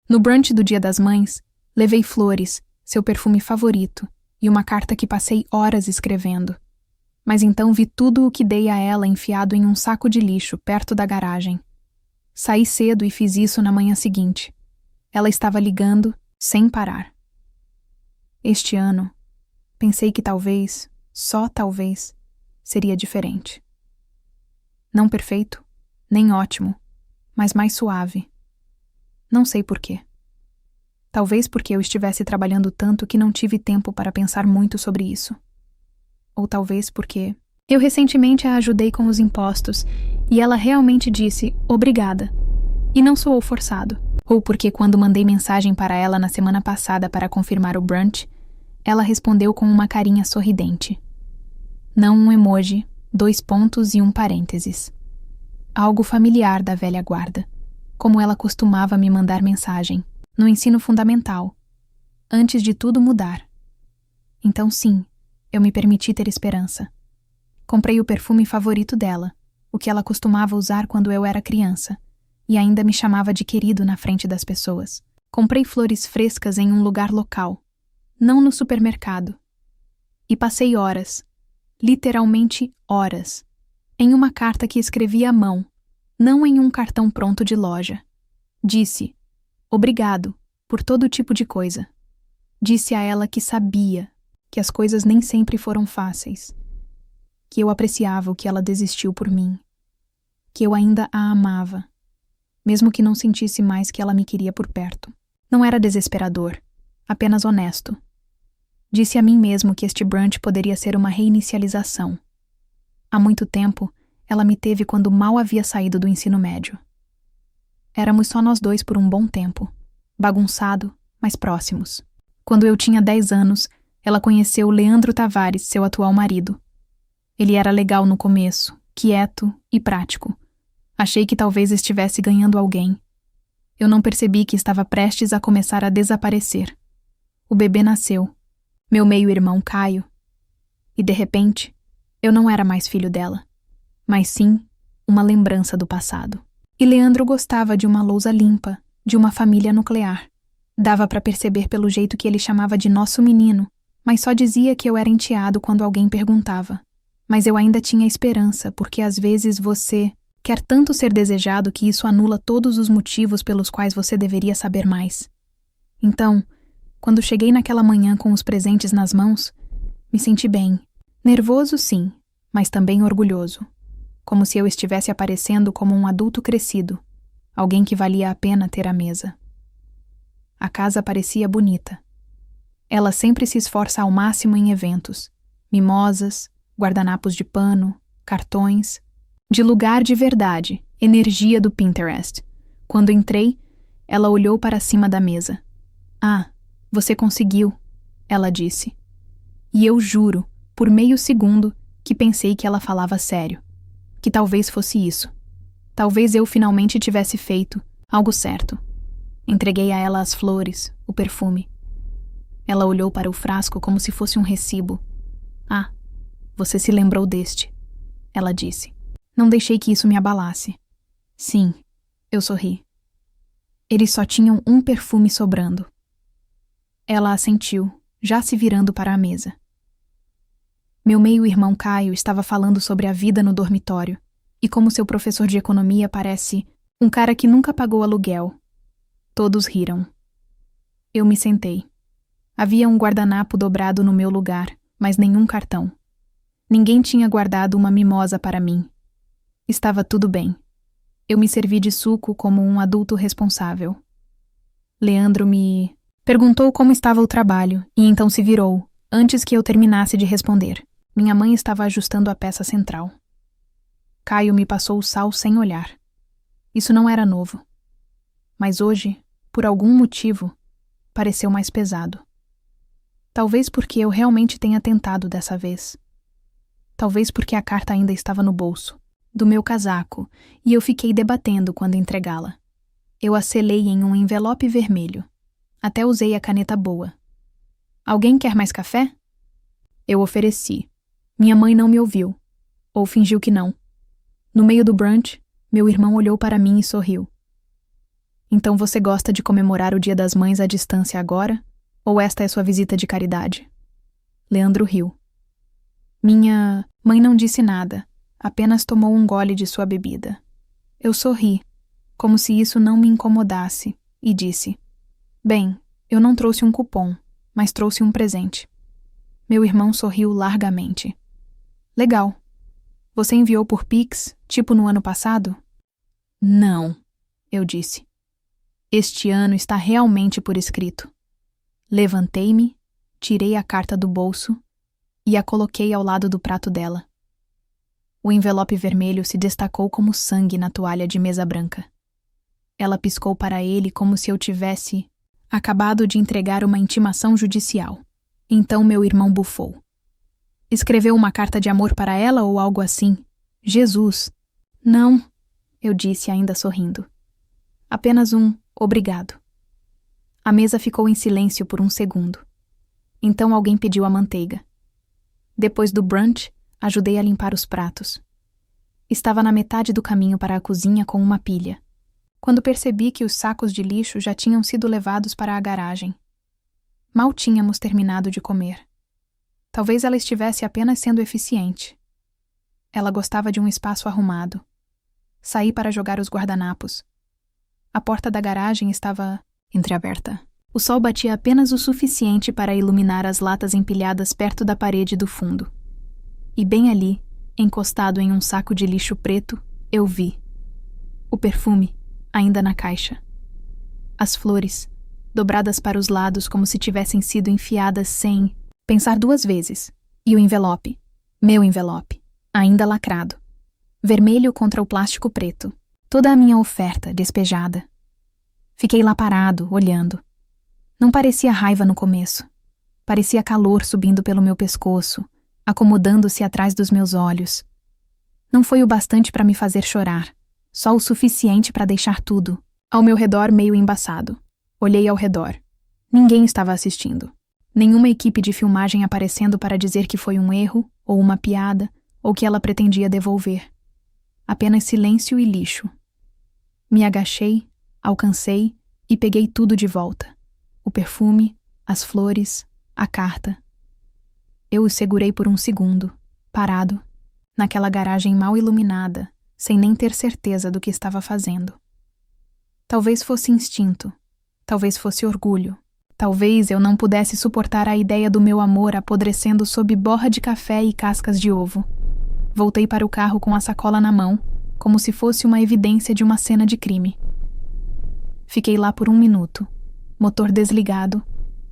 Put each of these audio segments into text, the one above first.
No brunch do Dia das Mães, levei flores, seu perfume favorito, e uma carta que passei horas escrevendo. Mas então vi tudo o que dei a ela enfiado em um saco de lixo perto da garagem. Saí cedo e fiz isso na manhã seguinte. Ela estava ligando, sem parar. Este ano, pensei que talvez, só talvez, seria diferente. Não perfeito, nem ótimo, mas mais suave. Não sei por quê. Talvez porque eu estivesse trabalhando tanto que não tive tempo para pensar muito sobre isso. Ou talvez porque eu recentemente a ajudei com os impostos e ela realmente disse obrigada e não soou forçado. Ou porque quando mandei mensagem para ela na semana passada para confirmar o brunch, ela respondeu com uma carinha sorridente. Não um emoji, 2 pontos e um parênteses. Algo familiar da velha guarda, como ela costumava me mandar mensagem, no ensino fundamental, antes de tudo mudar. Então sim, eu me permiti ter esperança. Comprei o perfume favorito dela, o que ela costumava usar quando eu era criança, e ainda me chamava de querido na frente das pessoas. Comprei flores frescas em um lugar local, não no supermercado. E passei horas, literalmente horas, em uma carta que escrevi à mão, não em um cartão pronto de loja. Disse, obrigado, por todo tipo de coisa. Disse a ela que sabia que as coisas nem sempre foram fáceis, que eu apreciava o que ela desistiu por mim, que eu ainda a amava, mesmo que não sentisse mais que ela me queria por perto. Não era desesperador, apenas honesto. Disse a mim mesmo que este brunch poderia ser uma reinicialização. Há muito tempo, ela me teve quando mal havia saído do ensino médio. Éramos só nós dois por um bom tempo, bagunçado, mas próximos. Quando eu tinha 10 anos, ela conheceu Leandro Tavares, seu atual marido. Ele era legal no começo, quieto e prático. Achei que talvez estivesse ganhando alguém. Eu não percebi que estava prestes a começar a desaparecer. O bebê nasceu, meu meio-irmão Caio. E de repente, eu não era mais filho dela, mas sim uma lembrança do passado. E Leandro gostava de uma lousa limpa, de uma família nuclear. Dava para perceber pelo jeito que ele chamava de nosso menino, mas só dizia que eu era enteado quando alguém perguntava. Mas eu ainda tinha esperança, porque às vezes você quer tanto ser desejado que isso anula todos os motivos pelos quais você deveria saber mais. Então, quando cheguei naquela manhã com os presentes nas mãos, me senti bem. Nervoso, sim, mas também orgulhoso. Como se eu estivesse aparecendo como um adulto crescido, alguém que valia a pena ter à mesa. A casa parecia bonita. Ela sempre se esforça ao máximo em eventos. Mimosas, guardanapos de pano, cartões. De lugar de verdade, energia do Pinterest. Quando entrei, ela olhou para cima da mesa. Ah, você conseguiu, ela disse. E eu juro, por meio segundo, que pensei que ela falava sério. Que talvez fosse isso. Talvez eu finalmente tivesse feito algo certo. Entreguei a ela as flores, o perfume. Ela olhou para o frasco como se fosse um recibo. Ah, você se lembrou deste, ela disse. Não deixei que isso me abalasse. Sim, eu sorri. Eles só tinham um perfume sobrando. Ela assentiu, já se virando para a mesa. Meu meio-irmão Caio estava falando sobre a vida no dormitório e como seu professor de economia parece um cara que nunca pagou aluguel. Todos riram. Eu me sentei. Havia um guardanapo dobrado no meu lugar, mas nenhum cartão. Ninguém tinha guardado uma mimosa para mim. Estava tudo bem. Eu me servi de suco como um adulto responsável. Leandro me perguntou como estava o trabalho e então se virou, antes que eu terminasse de responder. Minha mãe estava ajustando a peça central. Caio me passou o sal sem olhar. Isso não era novo. Mas hoje, por algum motivo, pareceu mais pesado. Talvez porque eu realmente tenha tentado dessa vez. Talvez porque a carta ainda estava no bolso do meu casaco e eu fiquei debatendo quando entregá-la. Eu a selei em um envelope vermelho. Até usei a caneta boa. Alguém quer mais café? Eu ofereci. Minha mãe não me ouviu. Ou fingiu que não. No meio do brunch, meu irmão olhou para mim e sorriu. Então você gosta de comemorar o Dia das Mães à distância agora? Ou esta é sua visita de caridade? Leandro riu. Minha mãe não disse nada, apenas tomou um gole de sua bebida. Eu sorri, como se isso não me incomodasse, e disse: Bem, eu não trouxe um cupom, mas trouxe um presente. Meu irmão sorriu largamente. Legal. Você enviou por Pix, tipo no ano passado? Não, eu disse. Este ano está realmente por escrito. Levantei-me, tirei a carta do bolso e a coloquei ao lado do prato dela. O envelope vermelho se destacou como sangue na toalha de mesa branca. Ela piscou para ele como se eu tivesse acabado de entregar uma intimação judicial. Então meu irmão bufou. Escreveu uma carta de amor para ela ou algo assim? Jesus! Não, eu disse ainda sorrindo. Apenas um obrigado. A mesa ficou em silêncio por um segundo. Então alguém pediu a manteiga. Depois do brunch, ajudei a limpar os pratos. Estava na metade do caminho para a cozinha com uma pilha, quando percebi que os sacos de lixo já tinham sido levados para a garagem. Mal tínhamos terminado de comer. Talvez ela estivesse apenas sendo eficiente. Ela gostava de um espaço arrumado. Saí para jogar os guardanapos. A porta da garagem estava entreaberta. O sol batia apenas o suficiente para iluminar as latas empilhadas perto da parede do fundo. E bem ali, encostado em um saco de lixo preto, eu vi o perfume, ainda na caixa. As flores, dobradas para os lados como se tivessem sido enfiadas sem pensar duas vezes. E o envelope, meu envelope, ainda lacrado. Vermelho contra o plástico preto. Toda a minha oferta despejada. Fiquei lá parado, olhando. Não parecia raiva no começo. Parecia calor subindo pelo meu pescoço, acomodando-se atrás dos meus olhos. Não foi o bastante para me fazer chorar, só o suficiente para deixar tudo ao meu redor meio embaçado. Olhei ao redor. Ninguém estava assistindo. Nenhuma equipe de filmagem aparecendo para dizer que foi um erro, ou uma piada, ou que ela pretendia devolver. Apenas silêncio e lixo. Me agachei, alcancei e peguei tudo de volta. O perfume, as flores, a carta. Eu o segurei por um segundo, parado, naquela garagem mal iluminada, sem nem ter certeza do que estava fazendo. Talvez fosse instinto, talvez fosse orgulho, talvez eu não pudesse suportar a ideia do meu amor apodrecendo sob borra de café e cascas de ovo. Voltei para o carro com a sacola na mão, como se fosse uma evidência de uma cena de crime. Fiquei lá por 1 minuto, motor desligado,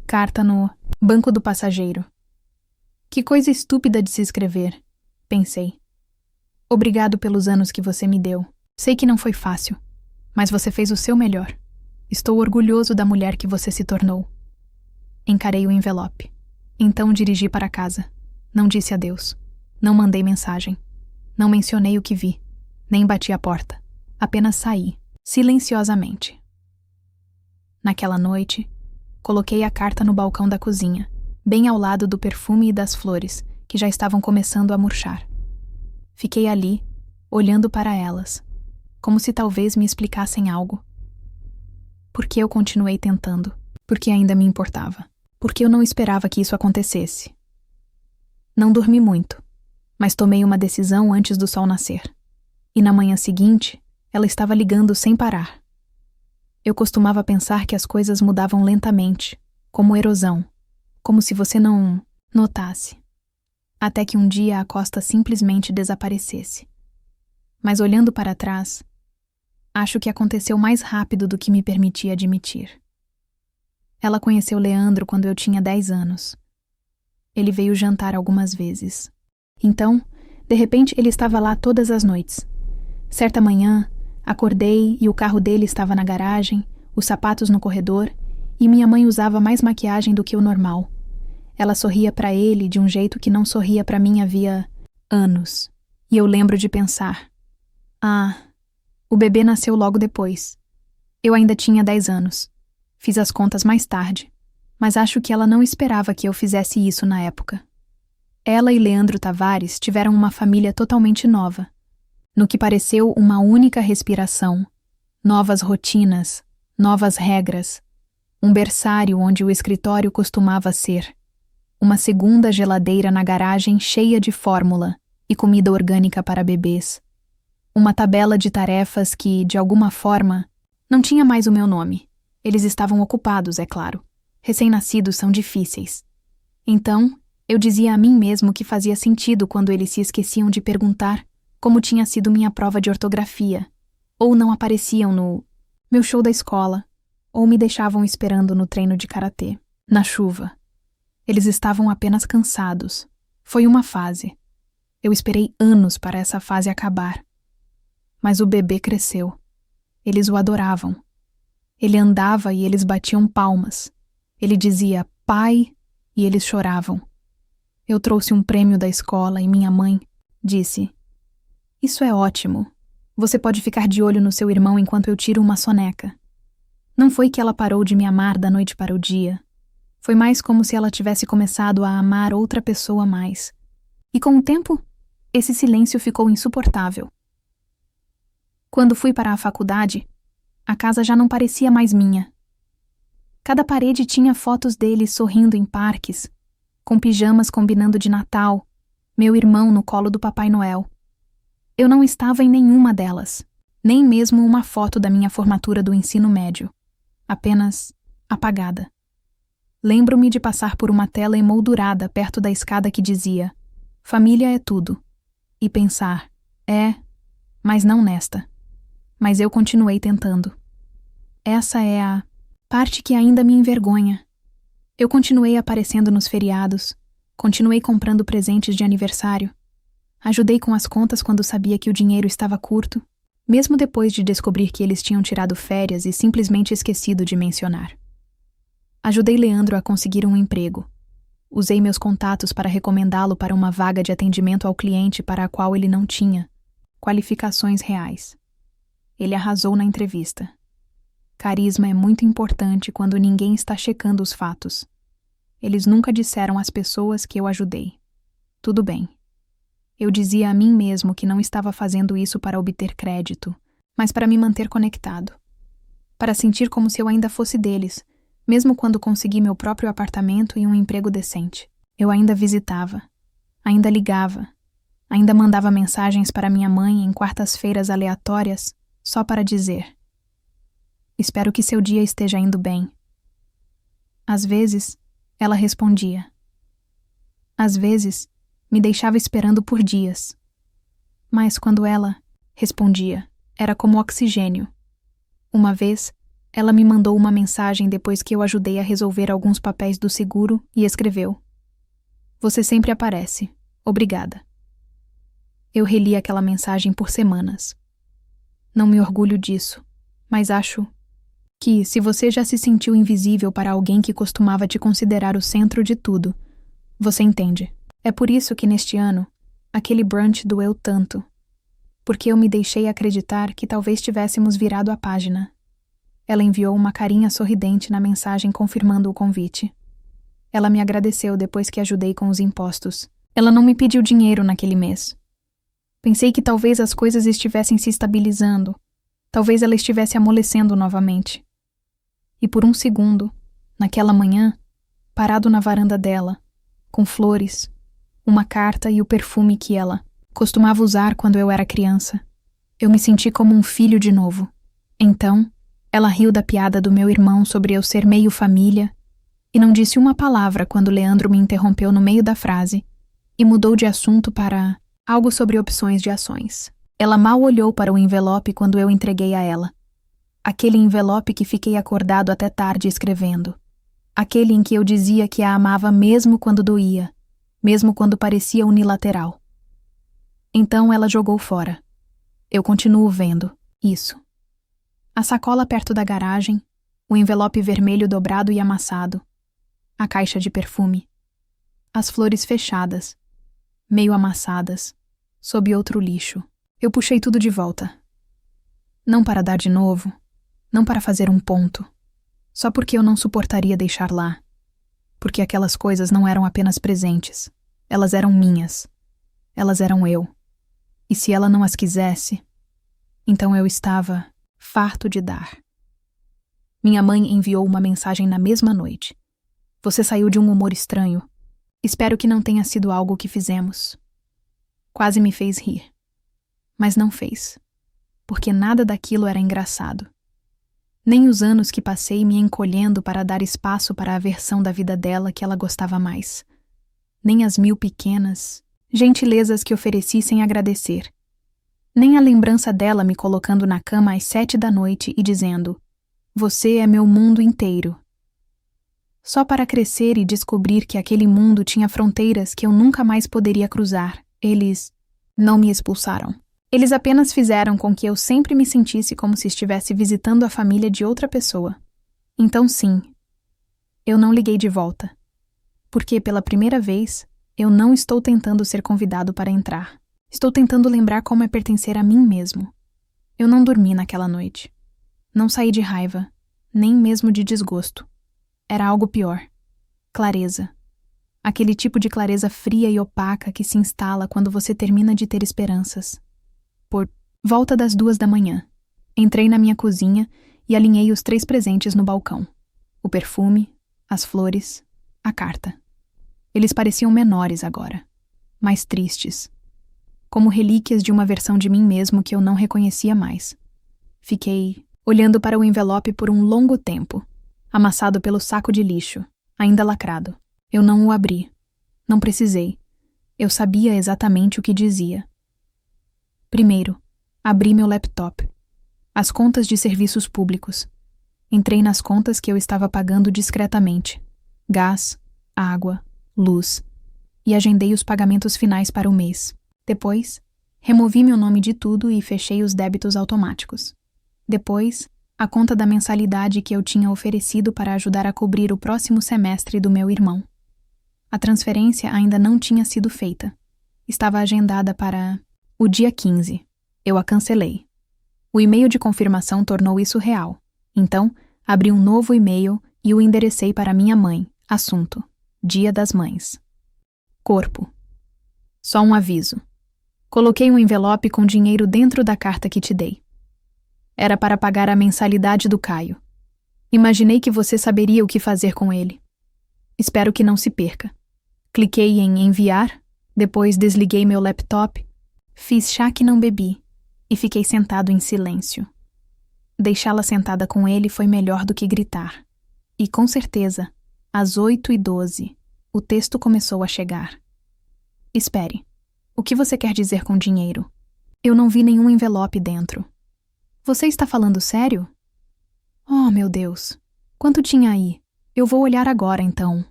carta no banco do passageiro. Que coisa estúpida de se escrever, pensei. Obrigado pelos anos que você me deu. Sei que não foi fácil, mas você fez o seu melhor. Estou orgulhoso da mulher que você se tornou. Encarei o envelope. Então dirigi para casa. Não disse adeus. Não mandei mensagem. Não mencionei o que vi. Nem bati a porta. Apenas saí, silenciosamente. Naquela noite, coloquei a carta no balcão da cozinha, bem ao lado do perfume e das flores, que já estavam começando a murchar. Fiquei ali, olhando para elas, como se talvez me explicassem algo. Por que eu continuei tentando? Porque ainda me importava. Porque eu não esperava que isso acontecesse. Não dormi muito, mas tomei uma decisão antes do sol nascer. E na manhã seguinte, ela estava ligando sem parar. Eu costumava pensar que as coisas mudavam lentamente, como erosão, como se você não notasse. Até que um dia a costa simplesmente desaparecesse. Mas olhando para trás, acho que aconteceu mais rápido do que me permitia admitir. Ela conheceu Leandro quando eu tinha 10 anos. Ele veio jantar algumas vezes. Então, de repente, ele estava lá todas as noites. Certa manhã, acordei e o carro dele estava na garagem, os sapatos no corredor, e minha mãe usava mais maquiagem do que o normal. Ela sorria para ele de um jeito que não sorria para mim havia anos. E eu lembro de pensar: o bebê nasceu logo depois. Eu ainda tinha 10 anos. Fiz as contas mais tarde, mas acho que ela não esperava que eu fizesse isso na época. Ela e Leandro Tavares tiveram uma família totalmente nova. No que pareceu uma única respiração, novas rotinas, Novas regras. Um berçário onde o escritório costumava ser. Uma segunda geladeira na garagem cheia de fórmula e comida orgânica para bebês. Uma tabela de tarefas que, de alguma forma, não tinha mais o meu nome. Eles estavam ocupados, é claro. Recém-nascidos são difíceis. Então, eu dizia a mim mesmo que fazia sentido quando eles se esqueciam de perguntar como tinha sido minha prova de ortografia, ou não apareciam no meu show da escola, ou me deixavam esperando no treino de karatê, na chuva. Eles estavam apenas cansados. Foi uma fase. Eu esperei anos para essa fase acabar. Mas o bebê cresceu. Eles o adoravam. Ele andava e eles batiam palmas. Ele dizia pai e eles choravam. Eu trouxe um prêmio da escola e minha mãe disse: "Isso é ótimo. Você pode ficar de olho no seu irmão enquanto eu tiro uma soneca." Não foi que ela parou de me amar da noite para o dia. Foi mais como se ela tivesse começado a amar outra pessoa mais. E com o tempo, esse silêncio ficou insuportável. Quando fui para a faculdade, a casa já não parecia mais minha. Cada parede tinha fotos dele sorrindo em parques, com pijamas combinando de Natal, meu irmão no colo do Papai Noel. Eu não estava em nenhuma delas, nem mesmo uma foto da minha formatura do ensino médio. Apenas apagada. Lembro-me de passar por uma tela emoldurada perto da escada que dizia: "Família é tudo." E pensar: mas não nesta. Mas eu continuei tentando. Essa é a parte que ainda me envergonha. Eu continuei aparecendo nos feriados, continuei comprando presentes de aniversário, ajudei com as contas quando sabia que o dinheiro estava curto, mesmo depois de descobrir que eles tinham tirado férias e simplesmente esquecido de mencionar. Ajudei Leandro a conseguir um emprego. Usei meus contatos para recomendá-lo para uma vaga de atendimento ao cliente para a qual ele não tinha qualificações reais. Ele arrasou na entrevista. Carisma é muito importante quando ninguém está checando os fatos. Eles nunca disseram às pessoas que eu ajudei. Tudo bem. Eu dizia a mim mesmo que não estava fazendo isso para obter crédito, mas para me manter conectado. Para sentir como se eu ainda fosse deles, mesmo quando consegui meu próprio apartamento e um emprego decente. Eu ainda visitava, ainda ligava, ainda mandava mensagens para minha mãe em quartas-feiras aleatórias, só para dizer: "Espero que seu dia esteja indo bem." Às vezes, ela respondia. Às vezes, me deixava esperando por dias. Mas quando ela respondia, era como oxigênio. Uma vez, ela me mandou uma mensagem depois que eu ajudei a resolver alguns papéis do seguro e escreveu: "Você sempre aparece. Obrigada." Eu reli aquela mensagem por semanas. Não me orgulho disso, mas acho que, se você já se sentiu invisível para alguém que costumava te considerar o centro de tudo, você entende. É por isso que neste ano, aquele brunch doeu tanto. Porque eu me deixei acreditar que talvez tivéssemos virado a página. Ela enviou uma carinha sorridente na mensagem confirmando o convite. Ela me agradeceu depois que ajudei com os impostos. Ela não me pediu dinheiro naquele mês. Pensei que talvez as coisas estivessem se estabilizando. Talvez ela estivesse amolecendo novamente. E por um segundo, naquela manhã, parado na varanda dela, com flores, uma carta e o perfume que ela costumava usar quando eu era criança, eu me senti como um filho de novo. Então, ela riu da piada do meu irmão sobre eu ser meio família e não disse uma palavra quando Leandro me interrompeu no meio da frase e mudou de assunto para algo sobre opções de ações. Ela mal olhou para o envelope quando eu entreguei a ela. Aquele envelope que fiquei acordado até tarde escrevendo. Aquele em que eu dizia que a amava mesmo quando doía, mesmo quando parecia unilateral. Então ela jogou fora. Eu continuo vendo isso. A sacola perto da garagem, o envelope vermelho dobrado e amassado, a caixa de perfume, as flores fechadas, meio amassadas, sob outro lixo. Eu puxei tudo de volta. Não para dar de novo, não para fazer um ponto, só porque eu não suportaria deixar lá. Porque aquelas coisas não eram apenas presentes, elas eram minhas. Elas eram eu. E se ela não as quisesse, então eu estava farto de dar. Minha mãe enviou uma mensagem na mesma noite. Você saiu de um humor estranho. Espero que não tenha sido algo que fizemos. Quase me fez rir. Mas não fez. Porque nada daquilo era engraçado. Nem os anos que passei me encolhendo para dar espaço para a versão da vida dela que ela gostava mais. Nem as 1000 pequenas gentilezas que ofereci sem agradecer. Nem a lembrança dela me colocando na cama às 7 da noite e dizendo: "Você é meu mundo inteiro." Só para crescer e descobrir que aquele mundo tinha fronteiras que eu nunca mais poderia cruzar, eles não me expulsaram. Eles apenas fizeram com que eu sempre me sentisse como se estivesse visitando a família de outra pessoa. Então sim, eu não liguei de volta. Porque pela primeira vez, eu não estou tentando ser convidado para entrar. Estou tentando lembrar como é pertencer a mim mesmo. Eu não dormi naquela noite. Não saí de raiva, nem mesmo de desgosto. Era algo pior. Clareza. Aquele tipo de clareza fria e opaca que se instala quando você termina de ter esperanças. Por volta das 2 da manhã, entrei na minha cozinha e alinhei os 3 presentes no balcão. O perfume, as flores, a carta. Eles pareciam menores agora, mais tristes, como relíquias de uma versão de mim mesmo que eu não reconhecia mais. Fiquei olhando para o envelope por um longo tempo, amassado pelo saco de lixo, ainda lacrado. Eu não o abri. Não precisei. Eu sabia exatamente o que dizia. Primeiro, abri meu laptop. As contas de serviços públicos. Entrei nas contas que eu estava pagando discretamente. Gás, água, luz. E agendei os pagamentos finais para o mês. Depois, removi meu nome de tudo e fechei os débitos automáticos. Depois, a conta da mensalidade que eu tinha oferecido para ajudar a cobrir o próximo semestre do meu irmão. A transferência ainda não tinha sido feita. Estava agendada para o dia 15. Eu a cancelei. O e-mail de confirmação tornou isso real. Então, abri um novo e-mail e o enderecei para minha mãe. Assunto: Dia das Mães. Corpo. Só um aviso. Coloquei um envelope com dinheiro dentro da carta que te dei. Era para pagar a mensalidade do Caio. Imaginei que você saberia o que fazer com ele. Espero que não se perca. Cliquei em enviar, depois desliguei meu laptop, fiz chá que não bebi e fiquei sentado em silêncio. Deixá-la sentada com ele foi melhor do que gritar. E com certeza, às 8h12, o texto começou a chegar. Espere. O que você quer dizer com dinheiro? Eu não vi nenhum envelope dentro. Você está falando sério? Oh, meu Deus. Quanto tinha aí? Eu vou olhar agora, então.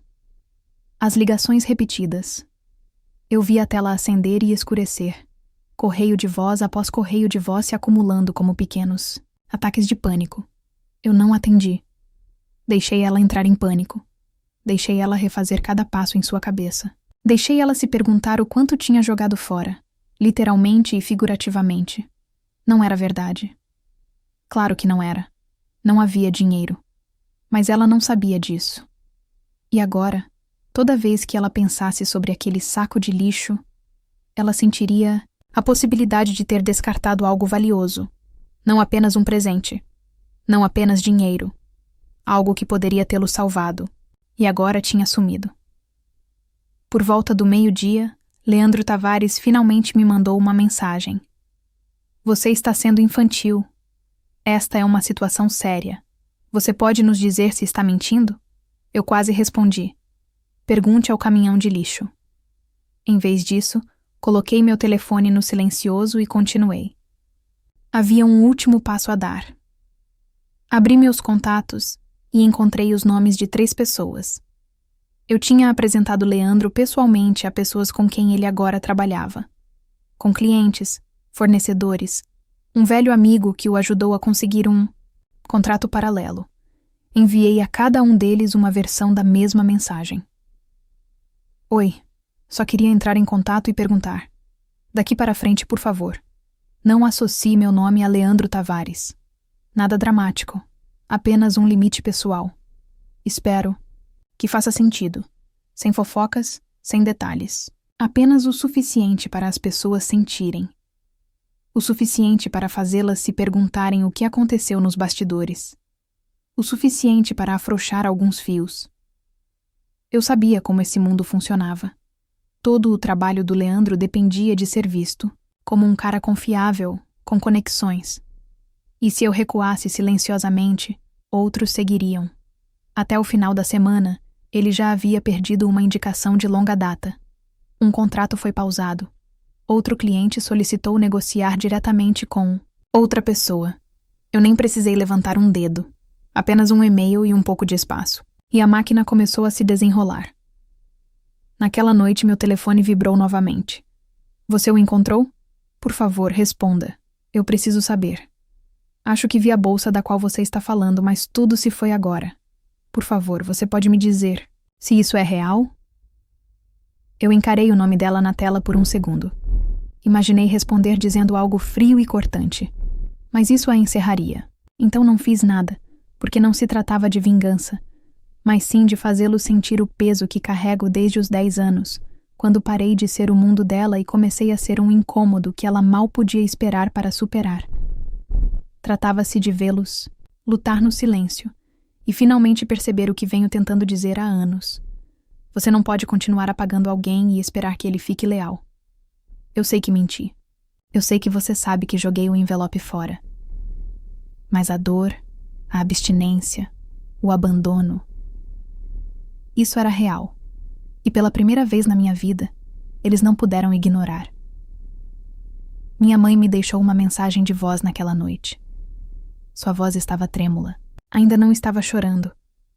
As ligações repetidas. Eu vi a tela acender e escurecer. Correio de voz após correio de voz se acumulando como pequenos ataques de pânico. Eu não atendi. Deixei ela entrar em pânico. Deixei ela refazer cada passo em sua cabeça. Deixei ela se perguntar o quanto tinha jogado fora, literalmente e figurativamente. Não era verdade. Claro que não era. Não havia dinheiro. Mas ela não sabia disso. E agora, toda vez que ela pensasse sobre aquele saco de lixo, ela sentiria a possibilidade de ter descartado algo valioso. Não apenas um presente. Não apenas dinheiro. Algo que poderia tê-lo salvado. E agora tinha sumido. Por volta do meio-dia, Leandro Tavares finalmente me mandou uma mensagem. Você está sendo infantil. Esta é uma situação séria. Você pode nos dizer se está mentindo? Eu quase respondi. Pergunte ao caminhão de lixo. Em vez disso, coloquei meu telefone no silencioso e continuei. Havia um último passo a dar. Abri meus contatos e encontrei os nomes de 3 pessoas. Eu tinha apresentado Leandro pessoalmente a pessoas com quem ele agora trabalhava. Com clientes, fornecedores, um velho amigo que o ajudou a conseguir um contrato paralelo. Enviei a cada um deles uma versão da mesma mensagem. Oi, só queria entrar em contato e perguntar. Daqui para frente, por favor. Não associe meu nome a Leandro Tavares. Nada dramático, apenas um limite pessoal. Espero que faça sentido, sem fofocas, sem detalhes. Apenas o suficiente para as pessoas sentirem. O suficiente para fazê-las se perguntarem o que aconteceu nos bastidores. o suficiente para afrouxar alguns fios. Eu sabia como esse mundo funcionava. Todo o trabalho do Leandro dependia de ser visto como um cara confiável, com conexões. E se eu recuasse silenciosamente, outros seguiriam. Até o final da semana, ele já havia perdido uma indicação de longa data. Um contrato foi pausado. Outro cliente solicitou negociar diretamente com outra pessoa. Eu nem precisei levantar um dedo. Apenas um e-mail e um pouco de espaço. E a máquina começou a se desenrolar. Naquela noite, meu telefone vibrou novamente. Você o encontrou? Por favor, responda. Eu preciso saber. Acho que vi a bolsa da qual você está falando, mas tudo se foi agora. Por favor, você pode me dizer se isso é real? Eu encarei o nome dela na tela por um segundo. Imaginei responder dizendo algo frio e cortante. Mas isso a encerraria. Então não fiz nada, porque não se tratava de vingança, mas sim de fazê-lo sentir o peso que carrego desde os 10 anos, quando parei de ser o mundo dela e comecei a ser um incômodo que ela mal podia esperar para superar. Tratava-se de vê-los, lutar no silêncio, e finalmente perceber o que venho tentando dizer há anos. Você não pode continuar apagando alguém e esperar que ele fique leal. Eu sei que menti. Eu sei que você sabe que joguei o envelope fora. Mas a dor, a abstinência, o abandono... Isso era real. E pela primeira vez na minha vida, eles não puderam ignorar. Minha mãe me deixou uma mensagem de voz naquela noite. Sua voz estava trêmula. Ainda não estava chorando,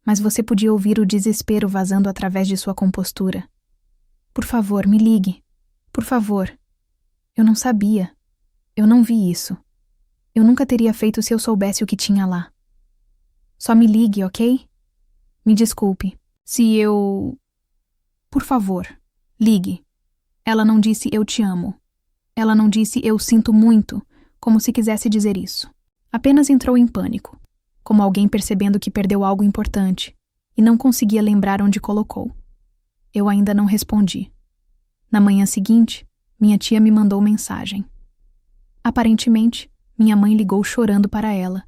mas você podia ouvir o desespero vazando através de sua compostura. Por favor, me ligue. Por favor. Eu não sabia. Eu não vi isso. Eu nunca teria feito se eu soubesse o que tinha lá. Só me ligue, ok? Me desculpe. Se eu... Por favor, ligue. Ela não disse eu te amo. Ela não disse eu sinto muito, como se quisesse dizer isso. Apenas entrou em pânico, como alguém percebendo que perdeu algo importante e não conseguia lembrar onde colocou. Eu ainda não respondi. Na manhã seguinte, minha tia me mandou mensagem. Aparentemente, minha mãe ligou chorando para ela.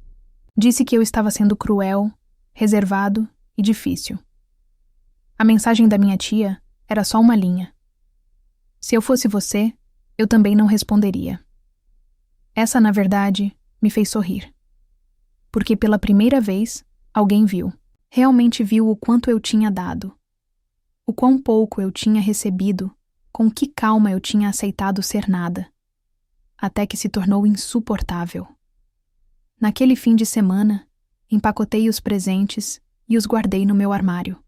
Disse que eu estava sendo cruel, reservado e difícil. A mensagem da minha tia era só uma linha. Se eu fosse você, eu também não responderia. Essa, na verdade, me fez sorrir. Porque pela primeira vez, alguém viu. Realmente viu o quanto eu tinha dado. O quão pouco eu tinha recebido, com que calma eu tinha aceitado ser nada. Até que se tornou insuportável. Naquele fim de semana, empacotei os presentes e os guardei no meu armário.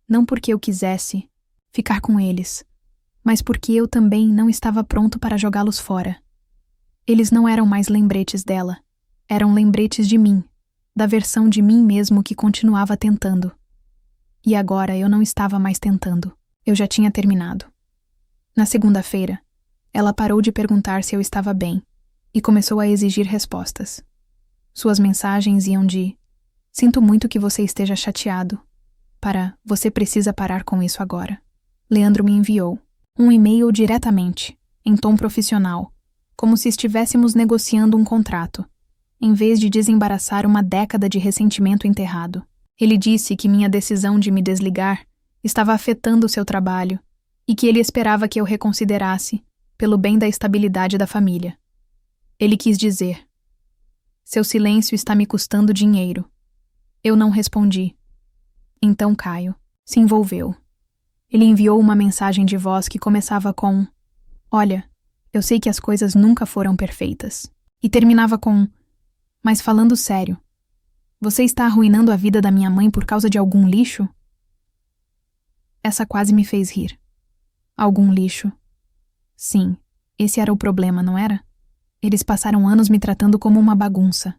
Não porque eu quisesse ficar com eles, mas porque eu também não estava pronto para jogá-los fora. Eles não eram mais lembretes dela, eram lembretes de mim, da versão de mim mesmo que continuava tentando. E agora eu não estava mais tentando, eu já tinha terminado. Na segunda-feira, ela parou de perguntar se eu estava bem e começou a exigir respostas. Suas mensagens iam de: sinto muito que você esteja chateado, para você precisa parar com isso agora. Leandro me enviou um e-mail diretamente, em tom profissional, como se estivéssemos negociando um contrato, em vez de desembaraçar uma década de ressentimento enterrado. Ele disse que minha decisão de me desligar estava afetando seu trabalho e que ele esperava que eu reconsiderasse, pelo bem da estabilidade da família. Ele quis dizer: seu silêncio está me custando dinheiro. Eu não respondi. Então Caio se envolveu. Ele enviou uma mensagem de voz que começava com: olha, eu sei que as coisas nunca foram perfeitas. E terminava com: mas falando sério, você está arruinando a vida da minha mãe por causa de algum lixo? Essa quase me fez rir. Algum lixo. Sim, esse era o problema, não era? Eles passaram anos me tratando como uma bagunça.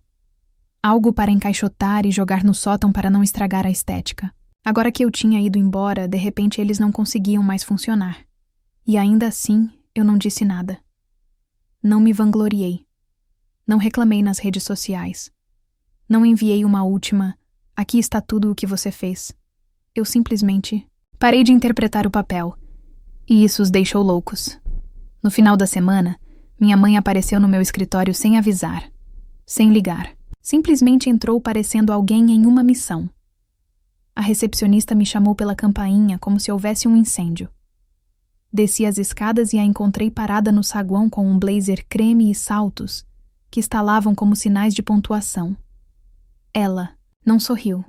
Algo para encaixotar e jogar no sótão para não estragar a estética. Agora que eu tinha ido embora, de repente eles não conseguiam mais funcionar. E ainda assim, eu não disse nada. Não me vangloriei. Não reclamei nas redes sociais. Não enviei uma última: aqui está tudo o que você fez. Eu simplesmente parei de interpretar o papel. E isso os deixou loucos. No final da semana, minha mãe apareceu no meu escritório sem avisar, sem ligar. Simplesmente entrou parecendo alguém em uma missão. A recepcionista me chamou pela campainha como se houvesse um incêndio. Desci as escadas e a encontrei parada no saguão com um blazer creme e saltos, que estalavam como sinais de pontuação. Ela não sorriu.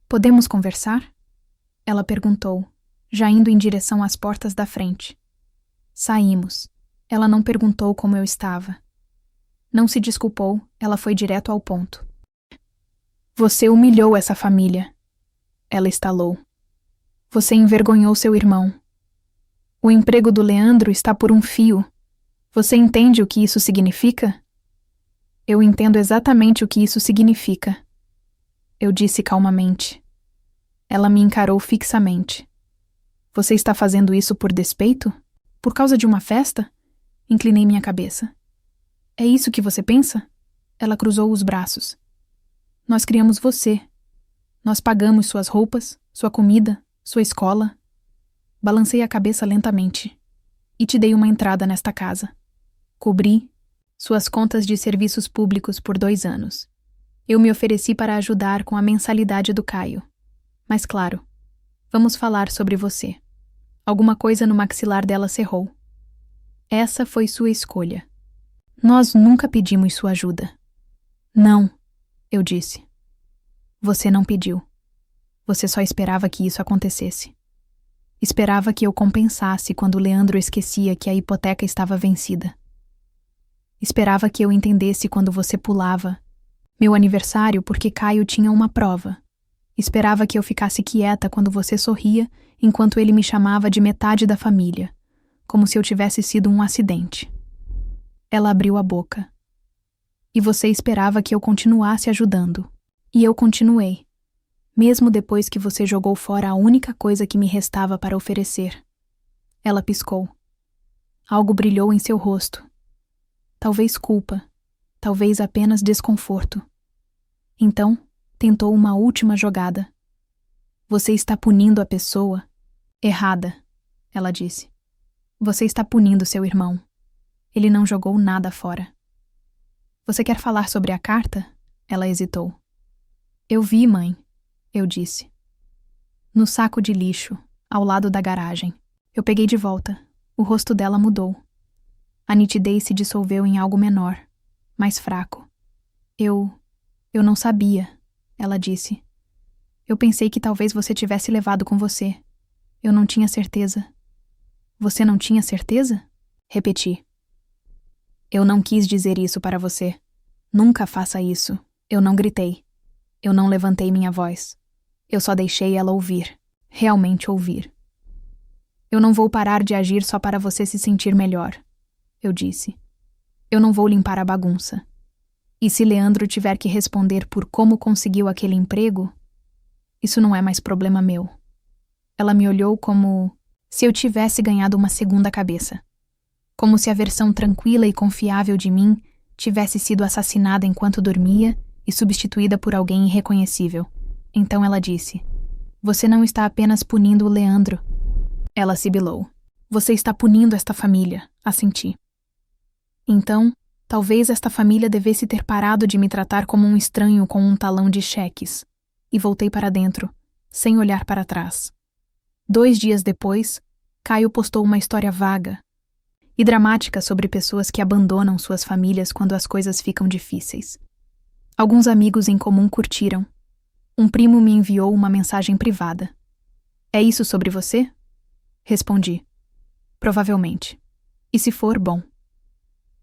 "Podemos conversar?" Ela perguntou, já indo em direção às portas da frente. Saímos. Ela não perguntou como eu estava. Não se desculpou, ela foi direto ao ponto. "Você humilhou essa família." Ela estalou. "Você envergonhou seu irmão. O emprego do Leandro está por um fio. Você entende o que isso significa?" "Eu entendo exatamente o que isso significa," eu disse calmamente. Ela me encarou fixamente. "Você está fazendo isso por despeito? Por causa de uma festa?" Inclinei minha cabeça. "É isso que você pensa?" Ela cruzou os braços. "Nós criamos você. Nós pagamos suas roupas, sua comida, sua escola." Balancei a cabeça lentamente. "E te dei uma entrada nesta casa. Cobri suas contas de serviços públicos por 2 anos. Eu me ofereci para ajudar com a mensalidade do Caio. Mas claro, vamos falar sobre você." Alguma coisa no maxilar dela cerrou. "Essa foi sua escolha. Nós nunca pedimos sua ajuda." "Não," eu disse. "Você não pediu. Você só esperava que isso acontecesse. Esperava que eu compensasse quando Leandro esquecia que a hipoteca estava vencida. Esperava que eu entendesse quando você pulava meu aniversário porque Caio tinha uma prova. Esperava que eu ficasse quieta quando você sorria enquanto ele me chamava de metade da família, como se eu tivesse sido um acidente." Ela abriu a boca. "E você esperava que eu continuasse ajudando. E eu continuei, mesmo depois que você jogou fora a única coisa que me restava para oferecer." Ela piscou. Algo brilhou em seu rosto. Talvez culpa, talvez apenas desconforto. Então, tentou uma última jogada. "Você está punindo a pessoa errada," ela disse. "Você está punindo seu irmão. Ele não jogou nada fora." "Você quer falar sobre a carta?" Ela hesitou. "Eu vi, mãe," eu disse. "No saco de lixo, ao lado da garagem." Eu peguei de volta. O rosto dela mudou. A nitidez se dissolveu em algo menor, mais fraco. Eu não sabia," ela disse. "Eu pensei que talvez você tivesse levado com você. Eu não tinha certeza." "Você não tinha certeza?" Repeti. "Eu não quis dizer isso para você. Nunca faça isso." Eu não gritei. Eu não levantei minha voz. Eu só deixei ela ouvir. Realmente ouvir. "Eu não vou parar de agir só para você se sentir melhor," eu disse. "Eu não vou limpar a bagunça. E se Leandro tiver que responder por como conseguiu aquele emprego, isso não é mais problema meu." Ela me olhou como se eu tivesse ganhado uma segunda cabeça. Como se a versão tranquila e confiável de mim tivesse sido assassinada enquanto dormia e substituída por alguém irreconhecível. Então ela disse: "Você não está apenas punindo o Leandro." Ela sibilou. "Você está punindo esta família," assenti. Então, talvez esta família devesse ter parado de me tratar como um estranho com um talão de cheques. E voltei para dentro, sem olhar para trás. 2 dias depois, Caio postou uma história vaga e dramática sobre pessoas que abandonam suas famílias quando as coisas ficam difíceis. Alguns amigos em comum curtiram. Um primo me enviou uma mensagem privada. "É isso sobre você?" Respondi. "Provavelmente. E se for, bom."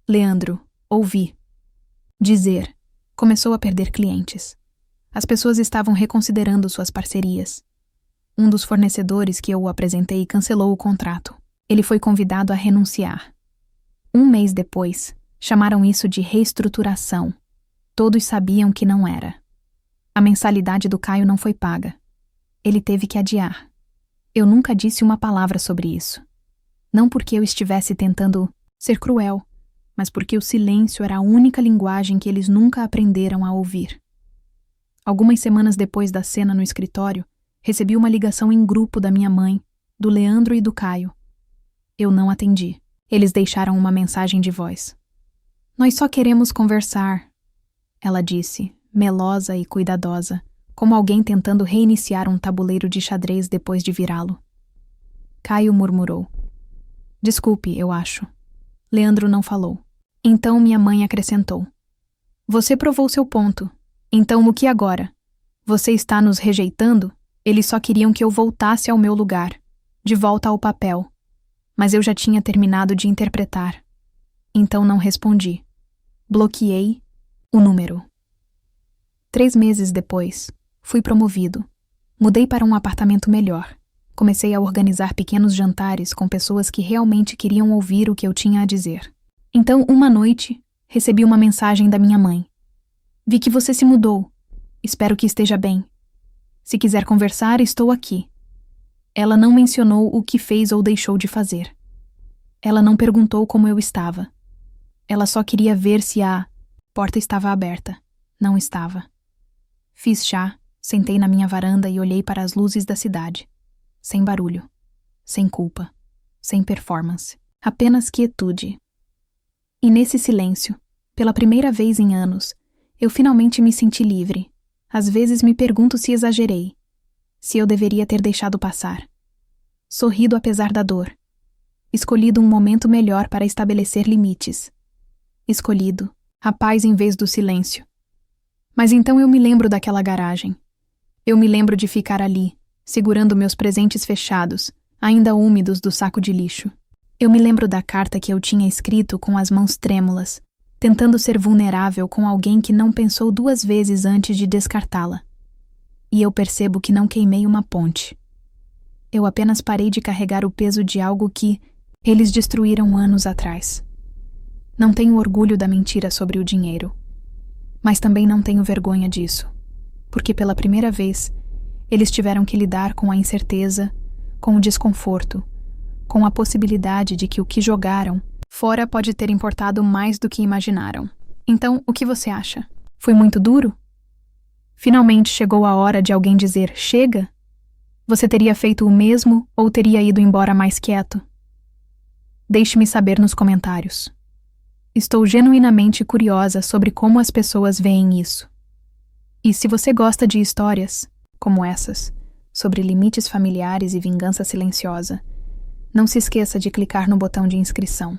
Leandro, ouvi. Dizer. Começou a perder clientes. As pessoas estavam reconsiderando suas parcerias. Um dos fornecedores que eu o apresentei cancelou o contrato. Ele foi convidado a renunciar. 1 mês depois, chamaram isso de reestruturação. Todos sabiam que não era. A mensalidade do Caio não foi paga. Ele teve que adiar. Eu nunca disse uma palavra sobre isso. Não porque eu estivesse tentando ser cruel, mas porque o silêncio era a única linguagem que eles nunca aprenderam a ouvir. Algumas semanas depois da cena no escritório, recebi uma ligação em grupo da minha mãe, do Leandro e do Caio. Eu não atendi. Eles deixaram uma mensagem de voz. "Nós só queremos conversar," ela disse, melosa e cuidadosa, como alguém tentando reiniciar um tabuleiro de xadrez depois de virá-lo. Caio murmurou. Desculpe, eu acho. Leandro não falou. Então minha mãe acrescentou. Você provou seu ponto. Então o que agora? Você está nos rejeitando? Eles só queriam que eu voltasse ao meu lugar, de volta ao papel. Mas eu já tinha terminado de interpretar. Então não respondi. Bloqueei o número. 3 meses depois, fui promovido. Mudei para um apartamento melhor. Comecei a organizar pequenos jantares com pessoas que realmente queriam ouvir o que eu tinha a dizer. Então, uma noite, recebi uma mensagem da minha mãe. Vi que você se mudou. Espero que esteja bem. Se quiser conversar, estou aqui. Ela não mencionou o que fez ou deixou de fazer. Ela não perguntou como eu estava. Ela só queria ver se a porta estava aberta. Não estava. Fiz chá, sentei na minha varanda e olhei para as luzes da cidade. Sem barulho. Sem culpa. Sem performance. Apenas quietude. E nesse silêncio, pela primeira vez em anos, eu finalmente me senti livre. Às vezes me pergunto se exagerei. Se eu deveria ter deixado passar. Sorrido apesar da dor. Escolhido um momento melhor para estabelecer limites. Escolhido a paz em vez do silêncio. Mas então eu me lembro daquela garagem. Eu me lembro de ficar ali, segurando meus presentes fechados, ainda úmidos do saco de lixo. Eu me lembro da carta que eu tinha escrito com as mãos trêmulas, tentando ser vulnerável com alguém que não pensou 2 vezes antes de descartá-la. E eu percebo que não queimei uma ponte. Eu apenas parei de carregar o peso de algo que eles destruíram anos atrás. Não tenho orgulho da mentira sobre o dinheiro. Mas também não tenho vergonha disso. Porque pela primeira vez, eles tiveram que lidar com a incerteza, com o desconforto, com a possibilidade de que o que jogaram fora pode ter importado mais do que imaginaram. Então, o que você acha? Foi muito duro? Finalmente chegou a hora de alguém dizer chega? Você teria feito o mesmo ou teria ido embora mais quieto? Deixe-me saber nos comentários. Estou genuinamente curiosa sobre como as pessoas veem isso. E se você gosta de histórias, como essas, sobre limites familiares e vingança silenciosa, não se esqueça de clicar no botão de inscrição.